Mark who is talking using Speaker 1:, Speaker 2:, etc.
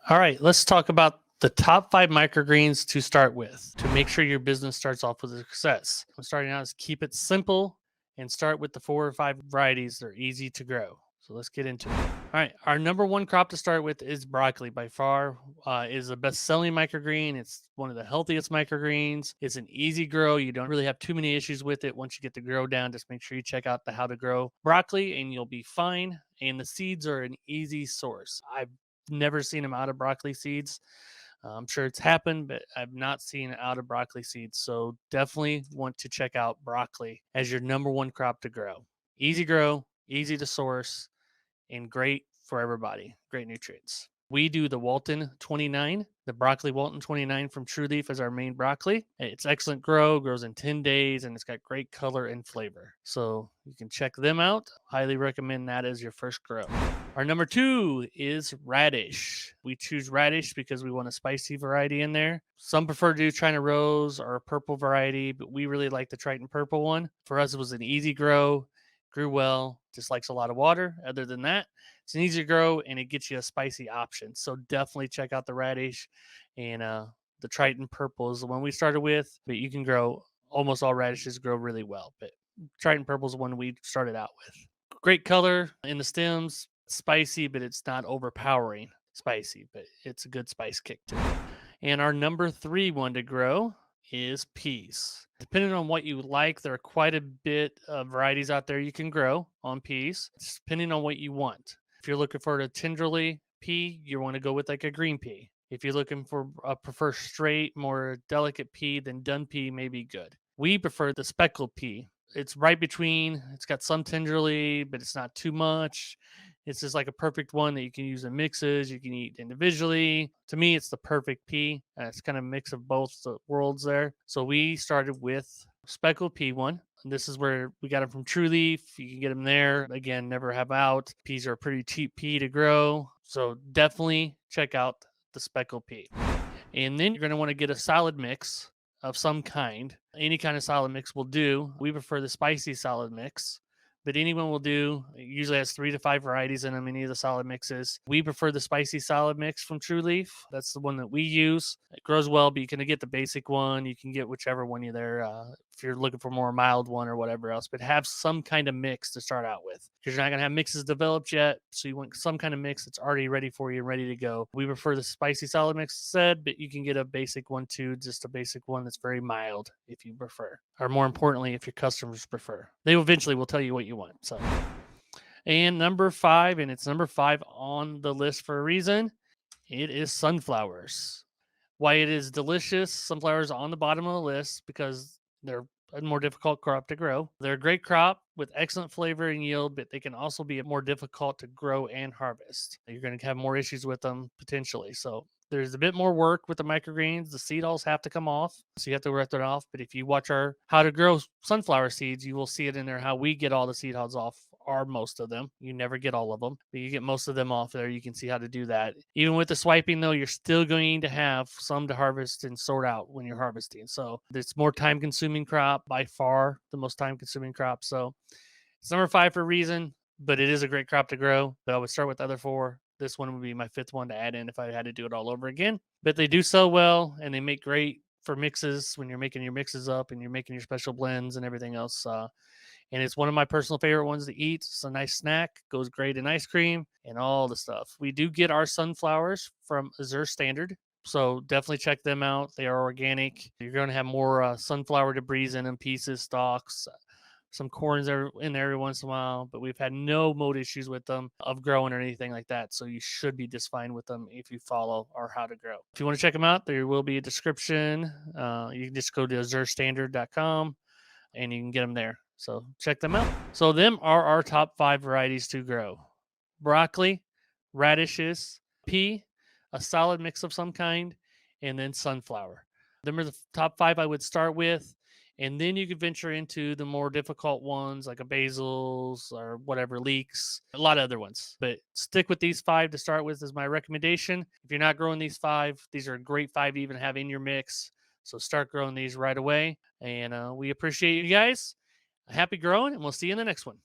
Speaker 1: All right, let's talk about the top 5 microgreens to start with to make sure your business starts off with success. I'm starting out is keep it simple and start with the 4 or 5 varieties that are easy to grow. So let's get into it. All right, our number one crop to start with is broccoli. By far, is the best-selling microgreen. It's one of the healthiest microgreens. It's an easy grow. You don't really have too many issues with it. Once you get the grow down, just make sure you check out the how to grow broccoli, and you'll be fine. And the seeds are an easy source. I've never seen them out of broccoli seeds. I'm sure it's happened, but I've not seen out of broccoli seeds. So definitely want to check out broccoli as your number one crop to grow. Easy grow, easy to source, and great for everybody. Great nutrients. We do the Walton 29, the broccoli Walton 29 from True Leaf as our main broccoli. It's excellent grow, grows in 10 days, and it's got great color and flavor. So you can check them out. Highly recommend that as your first grow. Our number 2 is radish. We choose radish because we want a spicy variety in there. Some prefer to do China Rose or a purple variety, but we really like the Triton purple one. For us, it was an easy grow, grew well, just likes a lot of water. Other than that, it's an easy grow and it gets you a spicy option. So definitely check out the radish, and the Triton purple is the one we started with, but you can grow almost all radishes grow really well. But Triton purple is the one we started out with. Great color in the stems, spicy, but it's not overpowering spicy, but it's a good spice kick to it. And our number 3 one to grow is peas. Depending on what you like, there are quite a bit of varieties out there you can grow on peas, depending on what you want. If you're looking for a tenderly pea, you want to go with like a green pea. If you're looking for prefer straight, more delicate pea, then dun pea may be good. We prefer the speckled pea. It's right between. It's got some tenderly, but it's not too much. It's just like a perfect one that you can use in mixes. You can eat individually. To me, it's the perfect pea. It's kind of a mix of both the worlds there. So we started with speckled pea one. And this is where we got them from True Leaf. You can get them there. Again, never have out. Peas are a pretty cheap pea to grow. So definitely check out the speckled pea. And then you're going to want to get a solid mix of some kind. Any kind of solid mix will do. We prefer the spicy solid mix, but anyone will do. It usually has 3 to 5 varieties in them, any of the solid mixes. We prefer the spicy solid mix from True Leaf. That's the one that we use. It grows well, but you can get the basic one. You can get whichever one you're there if you're looking for more mild one or whatever else, but have some kind of mix to start out with because you're not going to have mixes developed yet. So you want some kind of mix that's already ready for you and ready to go. We prefer the spicy solid mix said, but you can get a basic one too, just a basic one that's very mild if you prefer, or more importantly, if your customers prefer. They eventually will tell you what you want. So, and number 5, and it's number 5 on the list for a reason, it is sunflowers. Why it is delicious, sunflowers on the bottom of the list because they're a more difficult crop to grow. They're a great crop with excellent flavor and yield, but they can also be more difficult to grow and harvest. You're going to have more issues with them potentially. So there's a bit more work with the microgreens. The seed hulls have to come off, so you have to rip it off. But if you watch our how to grow sunflower seeds, you will see it in there how we get all the seed hulls off, or most of them. You never get all of them, but you get most of them off there. You can see how to do that. Even with the swiping, though, you're still going to have some to harvest and sort out when you're harvesting. So it's more time-consuming crop, by far the most time-consuming crop. So it's number 5 for a reason, but it is a great crop to grow. But I would start with the other 4. This one would be my 5th one to add in if I had to do it all over again. But they do sell well, and they make great for mixes when you're making your mixes up and you're making your special blends and everything else. And it's one of my personal favorite ones to eat. It's a nice snack, goes great in ice cream and all the stuff. We do get our sunflowers from Azure Standard, so definitely check them out. They are organic. You're going to have more sunflower debris in them, pieces, stalks, some corns in there every once in a while, but we've had no mold issues with them of growing or anything like that. So you should be just fine with them if you follow our how to grow. If you want to check them out, there will be a description. You can just go to azurestandard.com and you can get them there. So check them out. So them are our top 5 varieties to grow: broccoli, radishes, pea, a solid mix of some kind, and then sunflower. Them are the top 5 I would start with. And then you could venture into the more difficult ones like a basils or whatever, leeks, a lot of other ones. But stick with these 5 to start with is my recommendation. If you're not growing these 5, these are a great 5 to even have in your mix. So start growing these right away. And we appreciate you guys. Happy growing, and we'll see you in the next one.